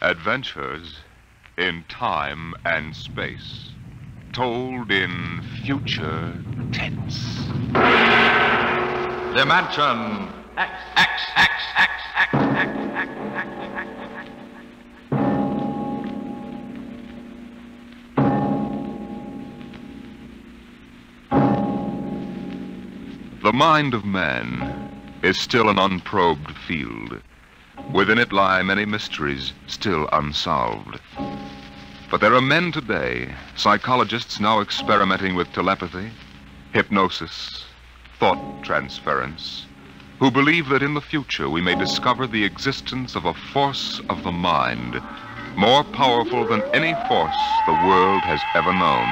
Adventures in time and space, told in future tense. Dimension X. The mind of man is still an unprobed field. Within it lie many mysteries still unsolved. But there are men today, psychologists now experimenting with telepathy, hypnosis, thought transference, who believe that in the future we may discover the existence of a force of the mind more powerful than any force the world has ever known.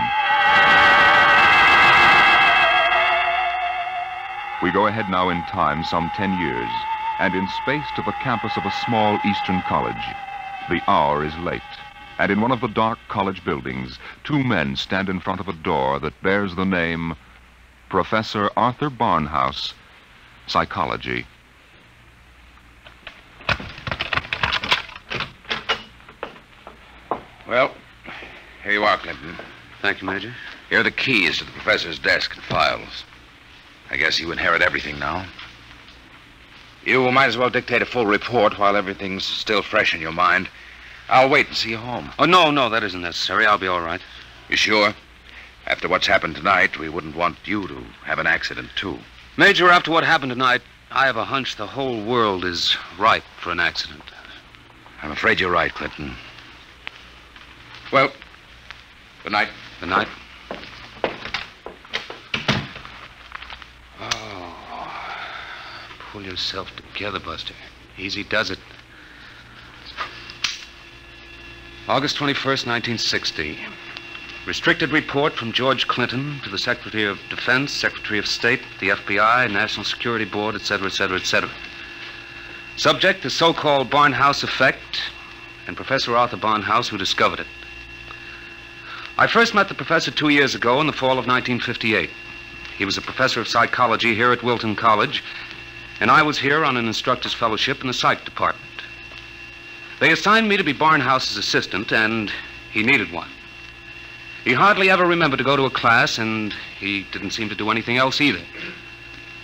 We go ahead now in time some 10 years, and in space to the campus of a small eastern college. The hour is late, and in one of the dark college buildings, two men stand in front of a door that bears the name Professor Arthur Barnhouse, Psychology. Well, here you are, Clinton. Thank you, Major. Here are the keys to the professor's desk and files. I guess you inherit everything now. You might as well dictate a full report while everything's still fresh in your mind. I'll wait and see you home. Oh, no, that isn't necessary. I'll be all right. You sure? After what's happened tonight, we wouldn't want you to have an accident, too. Major, after what happened tonight, I have a hunch the whole world is ripe for an accident. I'm afraid you're right, Clinton. Well, good night. Good night. Oh, pull yourself together, Buster. Easy does it. August 21st, 1960. Restricted report from George Clinton to the Secretary of Defense, Secretary of State, the FBI, National Security Board, etc., etc., etc. Subject, the so-called Barnhouse effect, and Professor Arthur Barnhouse, who discovered it. I first met the professor 2 years ago in the fall of 1958. He was a professor of psychology here at Wilton College, and I was here on an instructor's fellowship in the psych department. They assigned me to be Barnhouse's assistant, and he needed one. He hardly ever remembered to go to a class, and he didn't seem to do anything else either.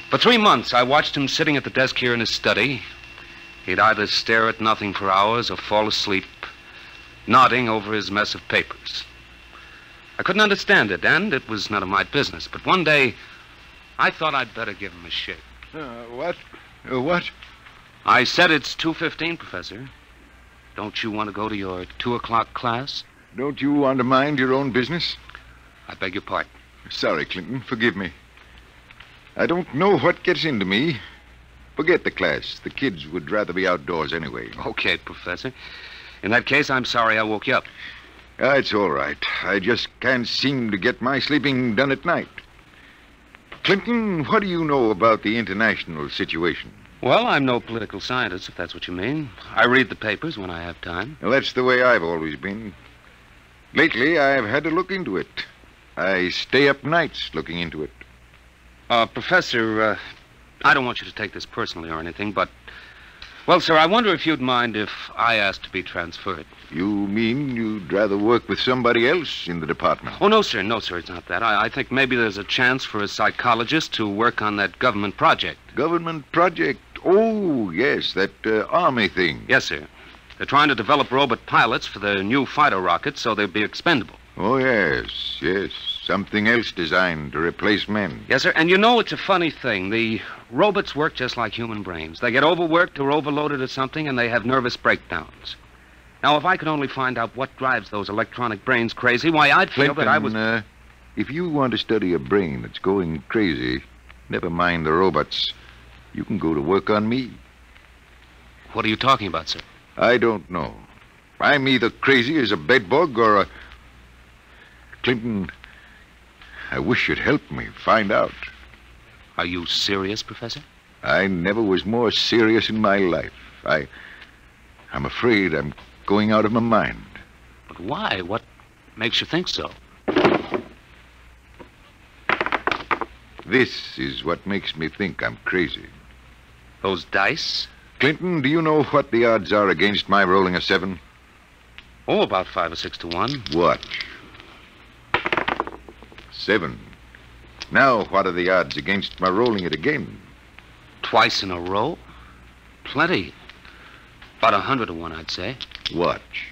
For 3 months, I watched him sitting at the desk here in his study. He'd either stare at nothing for hours or fall asleep, nodding over his mess of papers. I couldn't understand it, and it was none of my business. But one day, I thought I'd better give him a shake. What? What? I said it's 2:15, Professor. Don't you want to go to your 2 o'clock class? Don't you want to mind your own business? I beg your pardon. Sorry, Clinton. Forgive me. I don't know what gets into me. Forget the class. The kids would rather be outdoors anyway. Okay, Professor. In that case, I'm sorry I woke you up. It's all right. I just can't seem to get my sleeping done at night. Clinton, what do you know about the international situation? Well, I'm no political scientist, if that's what you mean. I read the papers when I have time. Well, that's the way I've always been. Lately, I've had to look into it. I stay up nights looking into it. Professor, I don't want you to take this personally or anything, but... Well, sir, I wonder if you'd mind if I asked to be transferred. You mean you'd rather work with somebody else in the department? Oh, no, sir, it's not that. I think maybe there's a chance for a psychologist to work on that government project. Government project? Oh, yes, that army thing. Yes, sir. They're trying to develop robot pilots for the new fighter rockets so they'll be expendable. Oh, yes. Something else designed to replace men. Yes, sir. And you know, it's a funny thing. The robots work just like human brains. They get overworked or overloaded at something, and they have nervous breakdowns. Now, if I could only find out what drives those electronic brains crazy, why, I'd feel Clinton, that I was... if you want to study a brain that's going crazy, never mind the robots. You can go to work on me. What are you talking about, sir? I don't know. I'm either crazy as a bedbug or a... Clinton, I wish you'd help me find out. Are you serious, Professor? I never was more serious in my life. I'm afraid I'm going out of my mind. But why? What makes you think so? This is what makes me think I'm crazy. Those dice? Clinton, do you know what the odds are against my rolling a 7? Oh, about 5 or 6 to 1. Watch. 7. Now, what are the odds against my rolling it again? Twice in a row? Plenty. About 100 to 1, I'd say. Watch.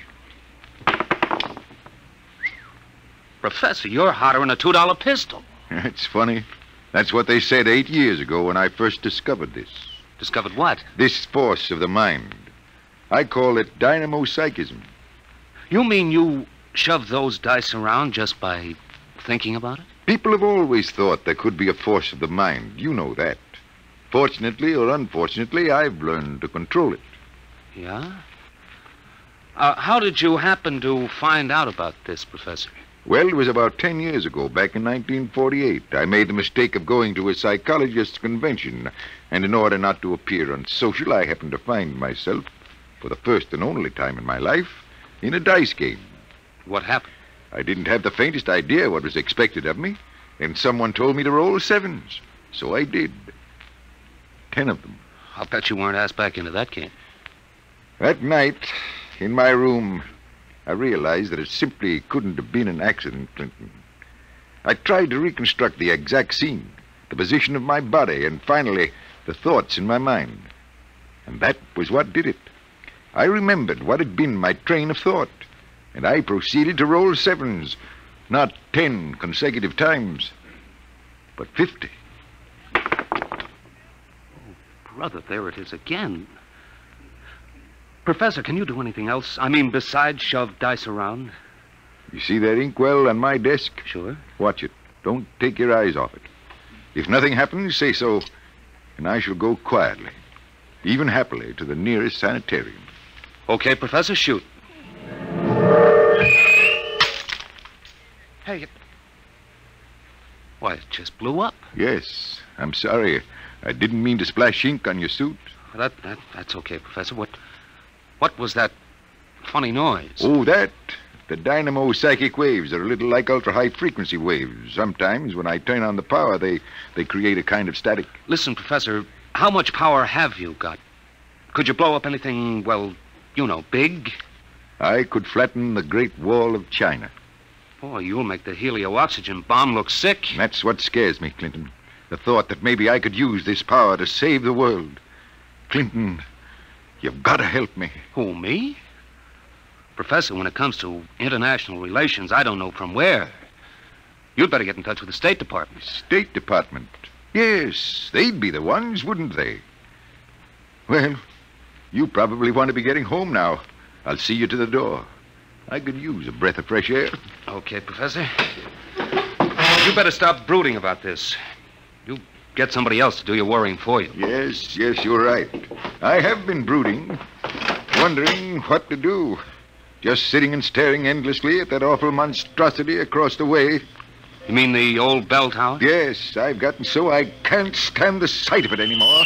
Professor, you're hotter than a $2 pistol. It's funny. That's what they said 8 years ago when I first discovered this. Discovered what? This force of the mind. I call it dynamo-psychism. You mean you shove those dice around just by thinking about it? People have always thought there could be a force of the mind. You know that. Fortunately or unfortunately, I've learned to control it. Yeah? How did you happen to find out about this, Professor? Well, it was about 10 years ago, back in 1948. I made the mistake of going to a psychologist's convention, and in order not to appear unsocial, I happened to find myself, for the first and only time in my life, in a dice game. What happened? I didn't have the faintest idea what was expected of me, and someone told me to roll 7s. So I did. 10 of them. I'll bet you weren't asked back into that game. That night, in my room, I realized that it simply couldn't have been an accident, Clinton. I tried to reconstruct the exact scene, the position of my body, and finally, the thoughts in my mind. And that was what did it. I remembered what had been my train of thought, and I proceeded to roll 7s, not 10 consecutive times, but 50. Brother, there it is again. Professor, can you do anything else? I mean, besides shove dice around? You see that inkwell on my desk? Sure. Watch it. Don't take your eyes off it. If nothing happens, say so, and I shall go quietly, even happily, to the nearest sanitarium. Okay, Professor, shoot. Hey, why, it just blew up. Yes, I'm sorry. I didn't mean to splash ink on your suit. That's okay, Professor. What was that funny noise? Oh, that? The dynamo psychic waves are a little like ultra-high frequency waves. Sometimes, when I turn on the power, they create a kind of static. Listen, Professor, how much power have you got? Could you blow up anything, well, you know, big? I could flatten the Great Wall of China. Boy, you'll make the helio-oxygen bomb look sick. That's what scares me, Clinton. The thought that maybe I could use this power to save the world. Clinton, you've got to help me. Who, me? Professor, when it comes to international relations, I don't know from where. You'd better get in touch with the State Department. State Department? Yes, they'd be the ones, wouldn't they? Well, you probably want to be getting home now. I'll see you to the door. I could use a breath of fresh air. Okay, Professor. You better stop brooding about this. You get somebody else to do your worrying for you. Yes, you're right. I have been brooding, wondering what to do. Just sitting and staring endlessly at that awful monstrosity across the way. You mean the old bell tower? Yes, I've gotten so I can't stand the sight of it anymore.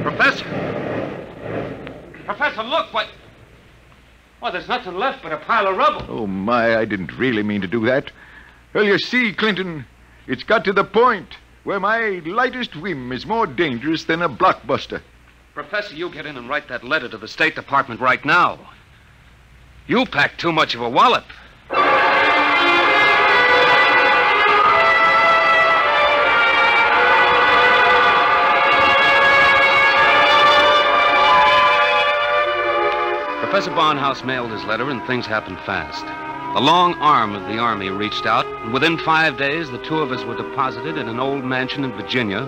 Professor! Professor, look, what? Well, there's nothing left but a pile of rubble. Oh, my, I didn't really mean to do that. Well, you see, Clinton, it's got to the point where my lightest whim is more dangerous than a blockbuster. Professor, you get in and write that letter to the State Department right now. You packed too much of a wallop. Professor Barnhouse mailed his letter, and things happened fast. The long arm of the Army reached out, and within 5 days, the two of us were deposited in an old mansion in Virginia,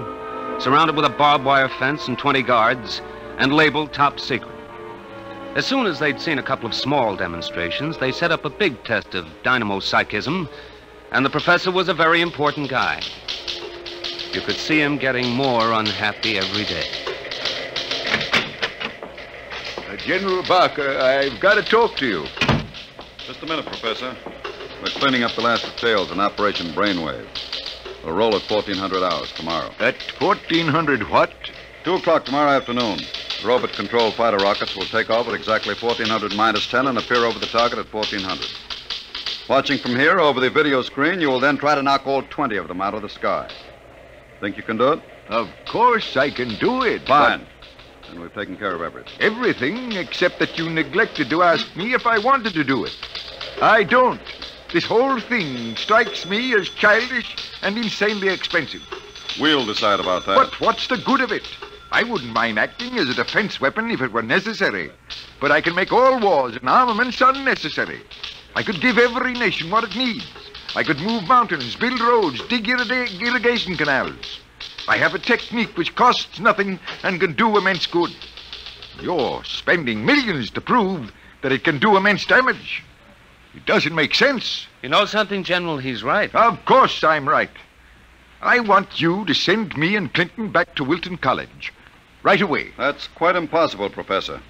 surrounded with a barbed wire fence and 20 guards, and labeled top secret. As soon as they'd seen a couple of small demonstrations, they set up a big test of dynamo-psychism, and the professor was a very important guy. You could see him getting more unhappy every day. General Barker, I've got to talk to you. Just a minute, Professor. We're cleaning up the last details in Operation Brainwave. We'll roll at 1400 hours tomorrow. At 1400 what? 2 o'clock tomorrow afternoon. The robot-controlled fighter rockets will take off at exactly 1400 minus 10 and appear over the target at 1400. Watching from here over the video screen, you will then try to knock all 20 of them out of the sky. Think you can do it? Of course I can do it. Fine. and we've taken care of everything. Everything except that you neglected to ask me if I wanted to do it. I don't. This whole thing strikes me as childish and insanely expensive. We'll decide about that. But what's the good of it? I wouldn't mind acting as a defense weapon if it were necessary. But I can make all wars and armaments unnecessary. I could give every nation what it needs. I could move mountains, build roads, dig irrigation canals. I have a technique which costs nothing and can do immense good. You're spending millions to prove that it can do immense damage. It doesn't make sense. You know something, General? He's right. Of course I'm right. I want you to send me and Clinton back to Wilton College. Right away. That's quite impossible, Professor.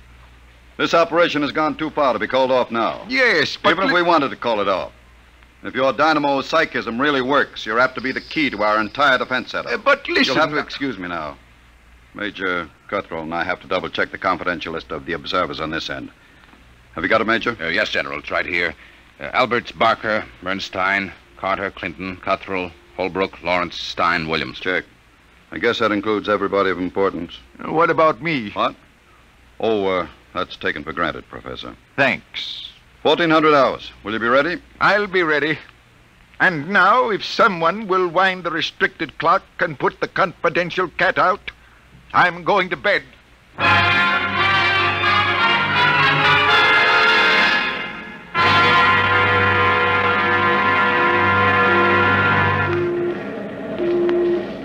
This operation has gone too far to be called off now. Yes, but... Even if we wanted to call it off. If your dynamo psychism really works, you're apt to be the key to our entire defense setup. But listen... You'll have to excuse me now. Major Cuthrell and I have to double-check the confidential list of the observers on this end. Have you got it, Major? Yes, General. It's right here. Alberts, Barker, Bernstein, Carter, Clinton, Cuthrell, Holbrook, Lawrence, Stein, Williams. Check. I guess that includes everybody of importance. What about me? What? Oh, that's taken for granted, Professor. Thanks. 1400 hours. Will you be ready? I'll be ready. And now, if someone will wind the restricted clock and put the confidential cat out, I'm going to bed.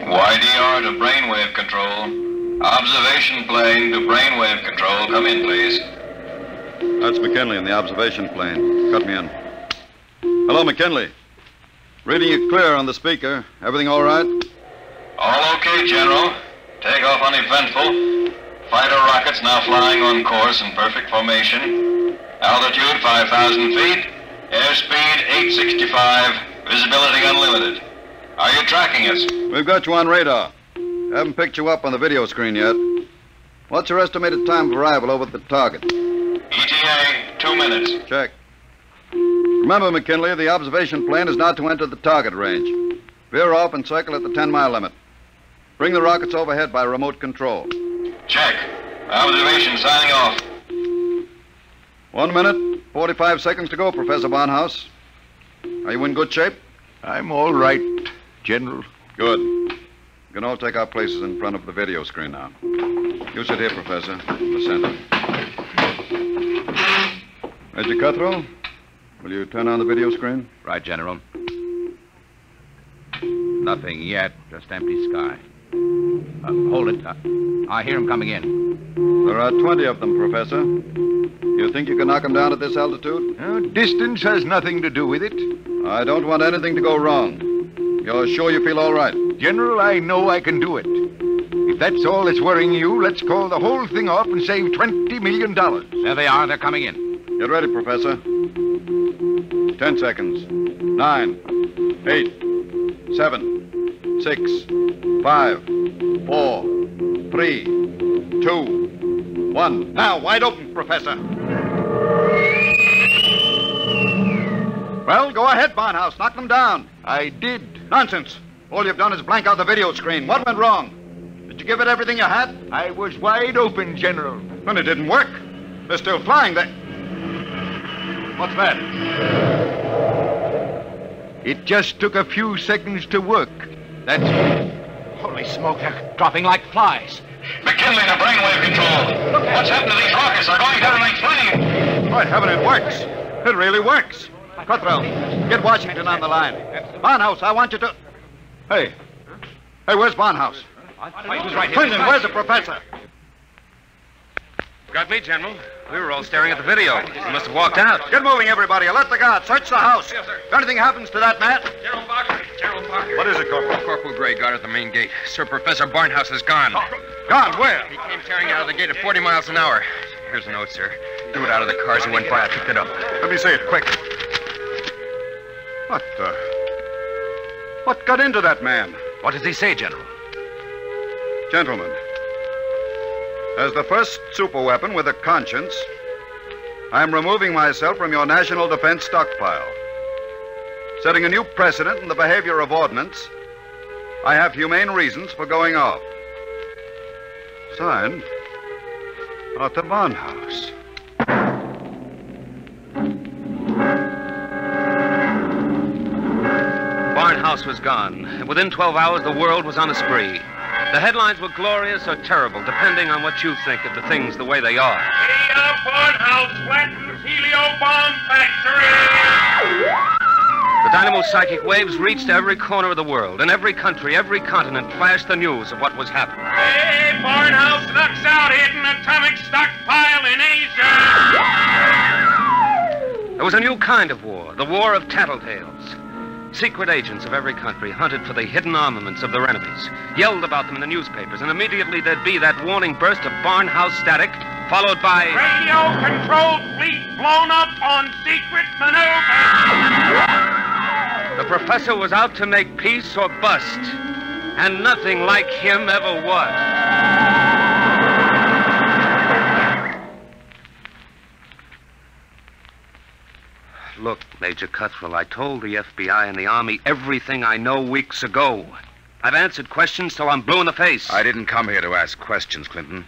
YDR to brainwave control. Observation plane to brainwave control. Come in, please. That's McKinley in the observation plane. Cut me in. Hello, McKinley. Reading you clear on the speaker. Everything all right? All okay, General. Takeoff uneventful. Fighter rockets now flying on course in perfect formation. Altitude 5,000 feet. Airspeed 865. Visibility unlimited. Are you tracking us? We've got you on radar. Haven't picked you up on the video screen yet. What's your estimated time of arrival over at the target? ETA, 2 minutes. Check. Remember, McKinley, the observation plane is not to enter the target range. Veer off and circle at the 10-mile limit. Bring the rockets overhead by remote control. Check. Observation signing off. 1 minute, 45 seconds to go, Professor Barnhouse. Are you in good shape? I'm all right, General. Good. We can all take our places in front of the video screen now. You sit here, Professor, in the center. Major Cuthrell, will you turn on the video screen? Right, General. Nothing yet, just empty sky. Hold it. I hear him coming in. There are 20 of them, Professor. You think you can knock them down at this altitude? Distance has nothing to do with it. I don't want anything to go wrong. You're sure you feel all right? General, I know I can do it. If that's all that's worrying you, let's call the whole thing off and save $20 million. There they are. They're coming in. Get ready, Professor. 10 seconds. 9, 8, 7, 6, 5, 4, 3, 2, 1. Now, wide open, Professor. Well, go ahead, Barnhouse. Knock them down. I did. Nonsense. All you've done is blank out the video screen. What went wrong? Did you give it everything you had? I was wide open, General. Then it didn't work. They're still flying. What's that? It just took a few seconds to work. That's... Holy smoke, they're dropping like flies. McKinley to brainwave control. What's happened to these rockets? They're going down like flames. By heaven, it works. It really works. Cuthrell, get Washington on the line. Barnhouse, I want you to... Hey, where's Barnhouse? He's right here. Clinton, where's the professor? Got me, General. We were all staring at the video. He must have walked out. Get moving, everybody. Alert the guard. Search the house. Yes, sir. If anything happens to that man... Gerald Barker. What is it, Corporal? Corporal Gray guard at the main gate. Sir, Professor Barnhouse is gone. Gone, where? He came tearing out of the gate at 40 miles an hour. Here's a note, sir. Threw it out of the car as he went by. I picked it up. Let me see it, quick. What got into that man? What does he say, General? Gentlemen, as the first superweapon with a conscience, I'm removing myself from your national defense stockpile. Setting a new precedent in the behavior of ordnance, I have humane reasons for going off. Signed, At the Barnhouse. Barnhouse was gone, and within 12 hours, the world was on a spree. The headlines were glorious or terrible, depending on what you think of the things the way they are. Barnhouse flattens helio bomb factory! The dynamo psychic waves reached every corner of the world. In every country, every continent flashed the news of what was happening. Hey, Barnhouse knocks out hidden atomic stockpile in Asia! There was a new kind of war, the war of tattletales. Secret agents of every country hunted for the hidden armaments of their enemies, yelled about them in the newspapers, and immediately there'd be that warning burst of Barnhouse static, followed by... Radio-controlled fleet blown up on secret maneuver! The professor was out to make peace or bust, and nothing like him ever was. Look, Major Cuthrell, I told the FBI and the Army everything I know weeks ago. I've answered questions till I'm blue in the face. I didn't come here to ask questions, Clinton.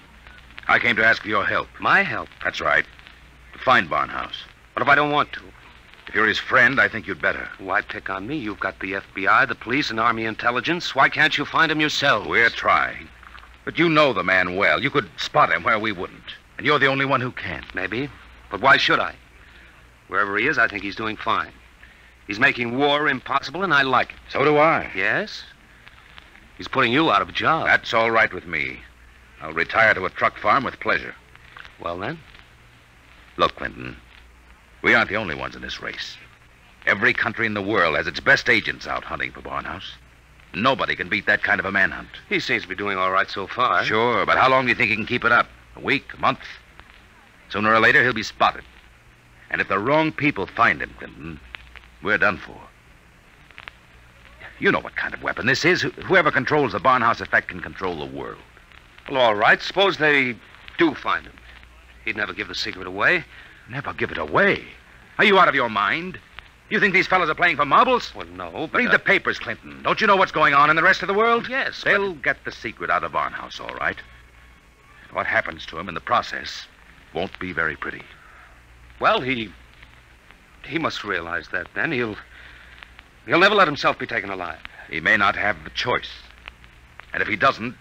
I came to ask for your help. My help? That's right. To find Barnhouse. What if I don't want to? If you're his friend, I think you'd better. Why pick on me? You've got the FBI, the police, and Army intelligence. Why can't you find him yourselves? We're trying. But you know the man well. You could spot him where we wouldn't. And you're the only one who can. Maybe. But why should I? Wherever he is, I think he's doing fine. He's making war impossible, and I like it. So do I. Yes? He's putting you out of a job. That's all right with me. I'll retire to a truck farm with pleasure. Well, then? Look, Clinton, we aren't the only ones in this race. Every country in the world has its best agents out hunting for Barnhouse. Nobody can beat that kind of a manhunt. He seems to be doing all right so far. Sure, but how long do you think he can keep it up? A week? A month? Sooner or later, he'll be spotted. And if the wrong people find him, Clinton, we're done for. You know what kind of weapon this is. Whoever controls the Barnhouse effect can control the world. Well, all right. Suppose they do find him. He'd never give the secret away. Never give it away? Are you out of your mind? You think these fellas are playing for marbles? Well, no, but... Read the papers, Clinton. Don't you know what's going on in the rest of the world? Yes, They'll get the secret out of Barnhouse, all right. What happens to him in the process won't be very pretty. Well, he must realize that then. He'll never let himself be taken alive. He may not have the choice. And if he doesn't,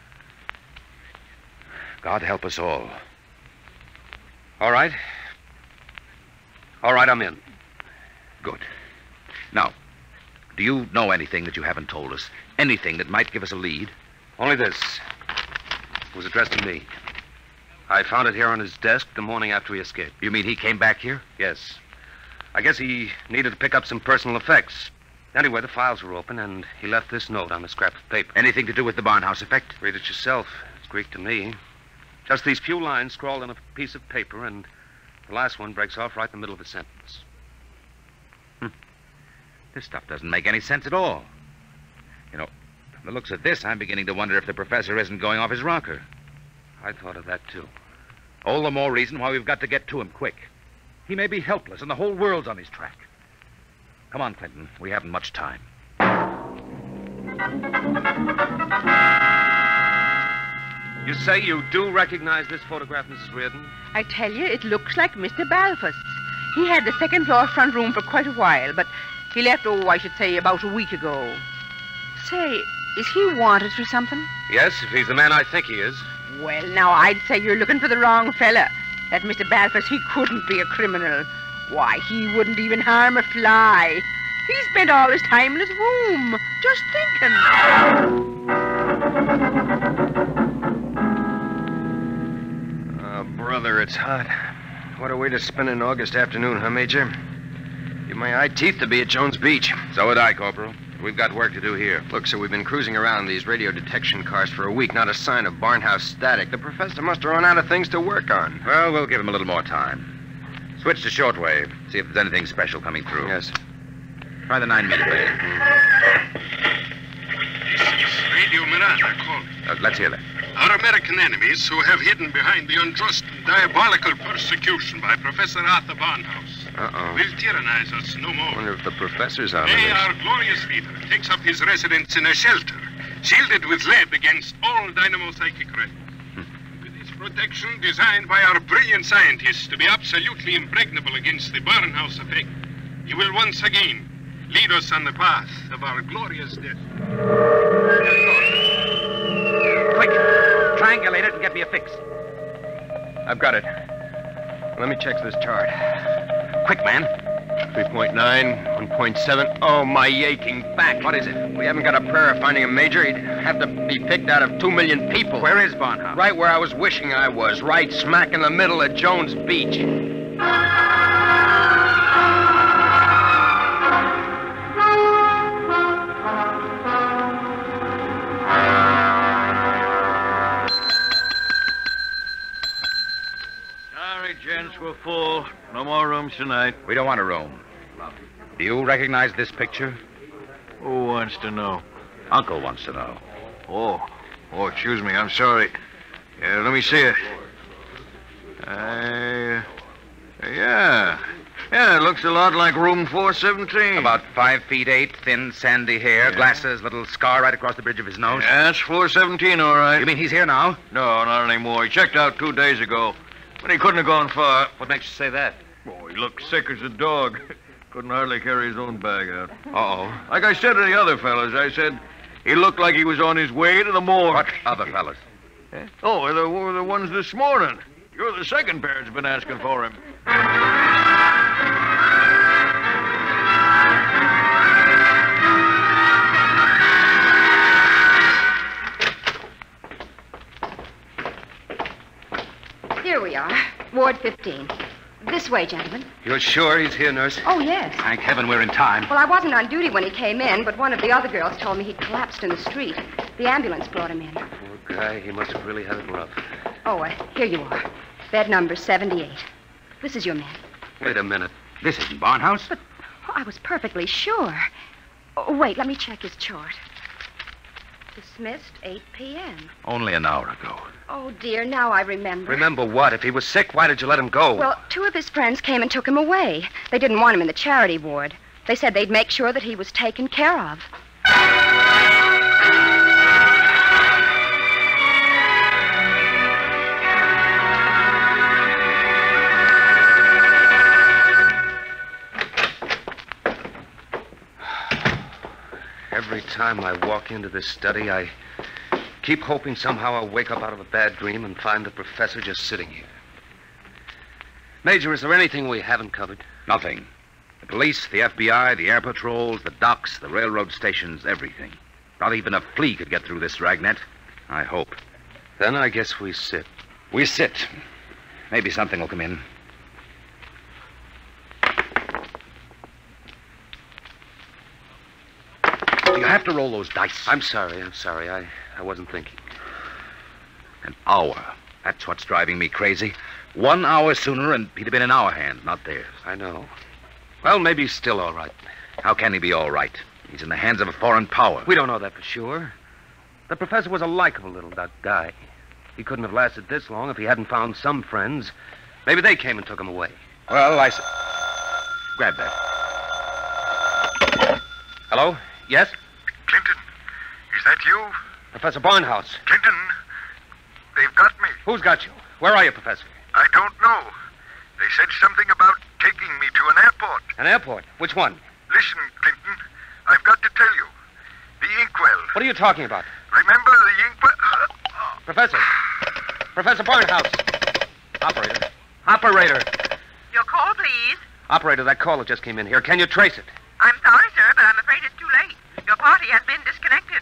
God help us all. All right. All right, I'm in. Good. Now, do you know anything that you haven't told us? Anything that might give us a lead? Only this. It was addressed to me. I found it here on his desk the morning after he escaped. You mean he came back here? Yes. I guess he needed to pick up some personal effects. Anyway, the files were open, and he left this note on a scrap of paper. Anything to do with the Barnhouse effect? Read it yourself. It's Greek to me. Just these few lines scrawled on a piece of paper, and the last one breaks off right in the middle of a sentence. This stuff doesn't make any sense at all. You know, from the looks of this, I'm beginning to wonder if the professor isn't going off his rocker. I thought of that, too. All the more reason why we've got to get to him quick. He may be helpless, and the whole world's on his track. Come on, Clinton. We haven't much time. You say you do recognize this photograph, Mrs. Reardon? I tell you, it looks like Mr. Balfour's. He had the second floor front room for quite a while, but he left, I should say, about a week ago. Say, is he wanted for something? Yes, if he's the man I think he is. Well, now, I'd say you're looking for the wrong fella. That Mr. Balfour's, he couldn't be a criminal. Why, he wouldn't even harm a fly. He spent all his time in his room, just thinking. Brother, it's hot. What a way to spend an August afternoon, huh, Major? Give my eye teeth to be at Jones Beach. So would I, Corporal. We've got work to do here. Look, so we've been cruising around these radio detection cars for a week. Not a sign of Barnhouse static. The professor must have run out of things to work on. Well, we'll give him a little more time. Switch to shortwave. See if there's anything special coming through. Yes. Try the 9-meter band. This is Radio Miranda calling. Let's hear that. Our American enemies who have hidden behind the unjust and diabolical persecution by Professor Arthur Barnhouse will tyrannize us no more. I wonder if the professor's on Today, this. our glorious leader takes up his residence in a shelter, shielded with lead against all dynamo psychic rays. With his protection designed by our brilliant scientists to be absolutely impregnable against the Barnhouse effect. You will once again lead us on the path of our glorious death. Quick, triangulate it and get me a fix. I've got it. Let me check this chart. Quick, man. 3.9, 1.7. Oh, my aching back. What is it? We haven't got a prayer of finding a major. He'd have to be picked out of 2 million people. Where is Barnhouse? Right where I was wishing I was. Right smack in the middle of Jones Beach. Gents, we're full. No more rooms tonight. We don't want a room. Do you recognize this picture? Who wants to know? Uncle wants to know. Oh, excuse me. I'm sorry. Yeah, let me see it. Yeah, it looks a lot like room 417. About 5 feet 8, thin, sandy hair, glasses, little scar right across the bridge of his nose. Yeah, that's 417, all right. You mean he's here now? No, not anymore. He checked out 2 days ago. But he couldn't have gone far. What makes you say that? Oh, he looked sick as a dog. Couldn't hardly carry his own bag out. Uh-oh. Like I said to the other fellas, I said he looked like he was on his way to the morgue. What other fellas? Eh? Oh, the ones this morning. You're the second pair that's been asking for him. Here we are, Ward 15. This way, gentlemen. You're sure he's here, nurse? Oh, yes. Thank heaven we're in time. Well, I wasn't on duty when he came in, but one of the other girls told me he'd collapsed in the street. The ambulance brought him in. Poor guy, he must have really had it rough. Oh, here you are. Bed number 78. This is your man. Wait a minute. This isn't Barnhouse. But I was perfectly sure. Oh, wait, let me check his chart. Dismissed 8 p.m. Only an hour ago. Oh, dear, now I remember. Remember what? If he was sick, why did you let him go? Well, 2 of his friends came and took him away. They didn't want him in the charity ward. They said they'd make sure that he was taken care of. Every time I walk into this study, I keep hoping somehow I'll wake up out of a bad dream and find the professor just sitting here. Major, is there anything we haven't covered? Nothing. The police, the FBI, the air patrols, the docks, the railroad stations, everything. Not even a flea could get through this dragnet. I hope. Then I guess we sit. We sit. Maybe something will come in. Do you have to roll those dice? I'm sorry. I wasn't thinking. An hour. That's what's driving me crazy. 1 hour sooner and he'd have been in our hands, not theirs. I know. Well, maybe he's still all right. How can he be all right? He's in the hands of a foreign power. We don't know that for sure. The professor was a likable little guy. He couldn't have lasted this long if he hadn't found some friends. Maybe they came and took him away. Well, grab that. Hello? Yes? Clinton, is that you? Professor Barnhouse. Clinton, they've got me. Who's got you? Where are you, Professor? I don't know. They said something about taking me to an airport. An airport? Which one? Listen, Clinton, I've got to tell you. The inkwell. What are you talking about? Remember the inkwell? Professor. Professor Barnhouse. Operator. Your call, please. Operator, that caller just came in here. Can you trace it? I'm sorry, sir, but I'm afraid it's too late. Your party has been disconnected.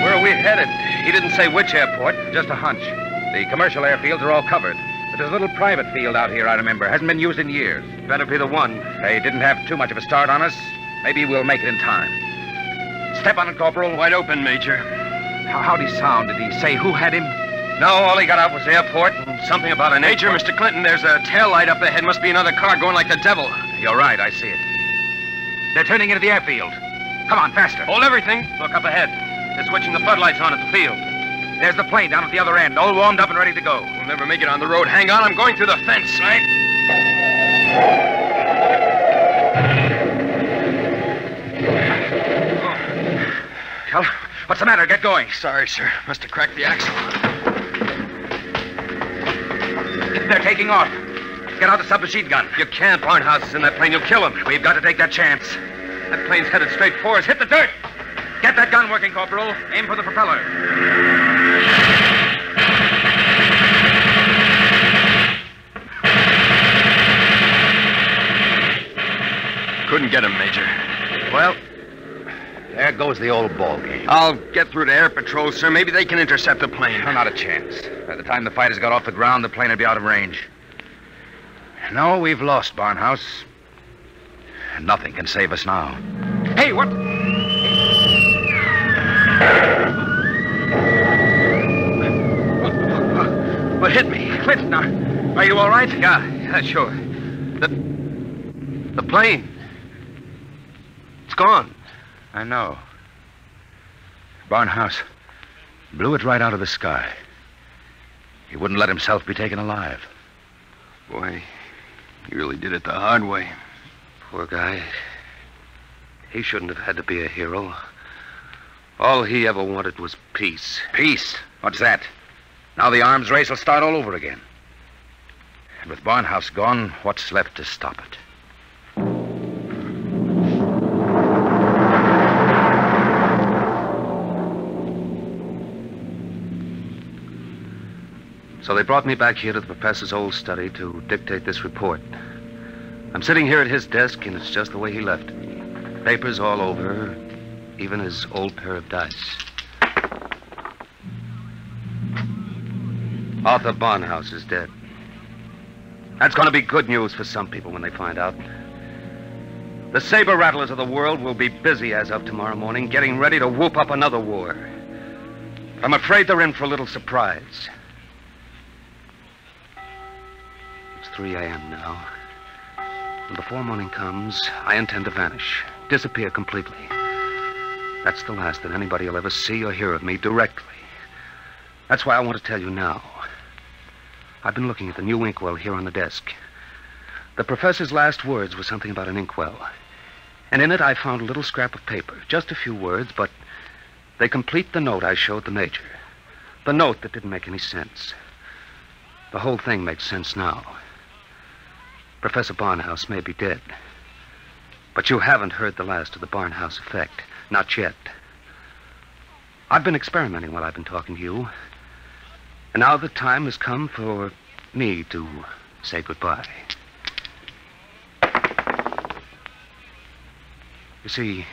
Where are we headed? He didn't say which airport. Just a hunch. The commercial airfields are all covered. But there's a little private field out here, I remember. Hasn't been used in years. Better be the one. They didn't have too much of a start on us. Maybe we'll make it in time. Step on it, Corporal. Wide open, Major. How'd he sound? Did he say who had him? No, all he got out was airport and something about an Major, Mr. Clinton, there's a tail light up ahead. Must be another car going like the devil. You're right, I see it. They're turning into the airfield. Come on, faster. Hold everything. Look up ahead. They're switching the floodlights on at the field. There's the plane down at the other end, all warmed up and ready to go. We'll never make it on the road. Hang on, I'm going through the fence, right? Well, what's the matter? Get going. Sorry, sir. Must have cracked the axle. They're taking off. Get out the submachine gun. You can't. Barnhouse is in that plane. You'll kill him. We've got to take that chance. That plane's headed straight for us. Hit the dirt. Get that gun working, Corporal. Aim for the propeller. Couldn't get him, Major. Well, there goes the old ball game. I'll get through to Air Patrol, sir. Maybe they can intercept the plane. No, not a chance. By the time the fighters got off the ground, the plane would be out of range. No, we've lost, Barnhouse. Nothing can save us now. Hey, what? What hit me? Clinton, are you all right? Yeah, sure. The plane. It's gone. I know. Barnhouse blew it right out of the sky. He wouldn't let himself be taken alive. Boy, he really did it the hard way. Poor guy. He shouldn't have had to be a hero. All he ever wanted was peace. Peace? What's that? Now the arms race will start all over again. And with Barnhouse gone, what's left to stop it? So they brought me back here to the professor's old study to dictate this report. I'm sitting here at his desk, and it's just the way he left it. Papers all over, even his old pair of dice. Arthur Barnhouse is dead. That's going to be good news for some people when they find out. The saber rattlers of the world will be busy as of tomorrow morning, getting ready to whoop up another war. I'm afraid they're in for a little surprise. It's 3 a.m. now. And before morning comes, I intend to vanish, disappear completely. That's the last that anybody will ever see or hear of me directly. That's why I want to tell you now. I've been looking at the new inkwell here on the desk. The professor's last words were something about an inkwell. And in it I found a little scrap of paper. Just a few words, but they complete the note I showed the major. The note that didn't make any sense. The whole thing makes sense now. Professor Barnhouse may be dead. But you haven't heard the last of the Barnhouse effect. Not yet. I've been experimenting while I've been talking to you. And now the time has come for me to say goodbye. You see,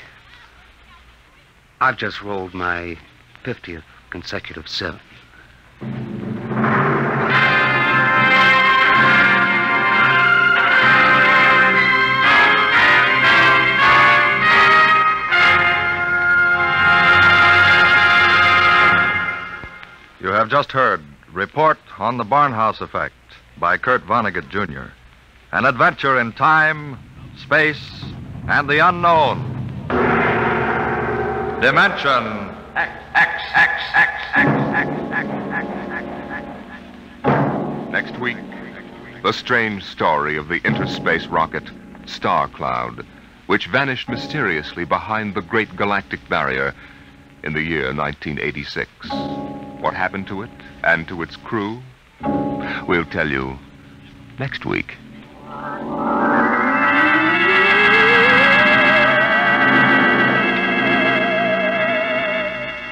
I've just rolled my 50th consecutive 7. You have just heard Report on the Barnhouse Effect by Kurt Vonnegut, Jr. An adventure in time, space, and the unknown. Dimension Next week, the strange story of the interspace rocket Star Cloud, which vanished mysteriously behind the Great Galactic Barrier in the year 1986. What happened to it and to its crew? We'll tell you next week.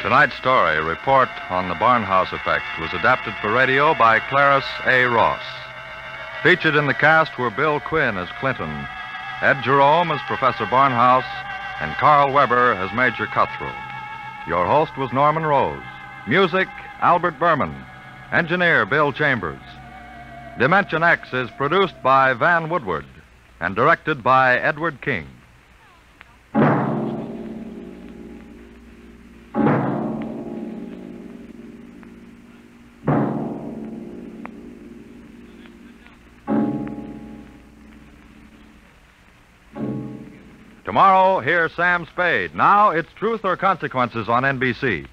Tonight's story, Report on the Barnhouse Effect, was adapted for radio by Clarice A. Ross. Featured in the cast were Bill Quinn as Clinton, Ed Jerome as Professor Barnhouse, and Carl Weber as Major Cutthroat. Your host was Norman Rose. Music, Albert Berman. Engineer, Bill Chambers. Dimension X is produced by Van Woodward and directed by Edward King. Tomorrow, hear Sam Spade. Now it's Truth or Consequences on NBC.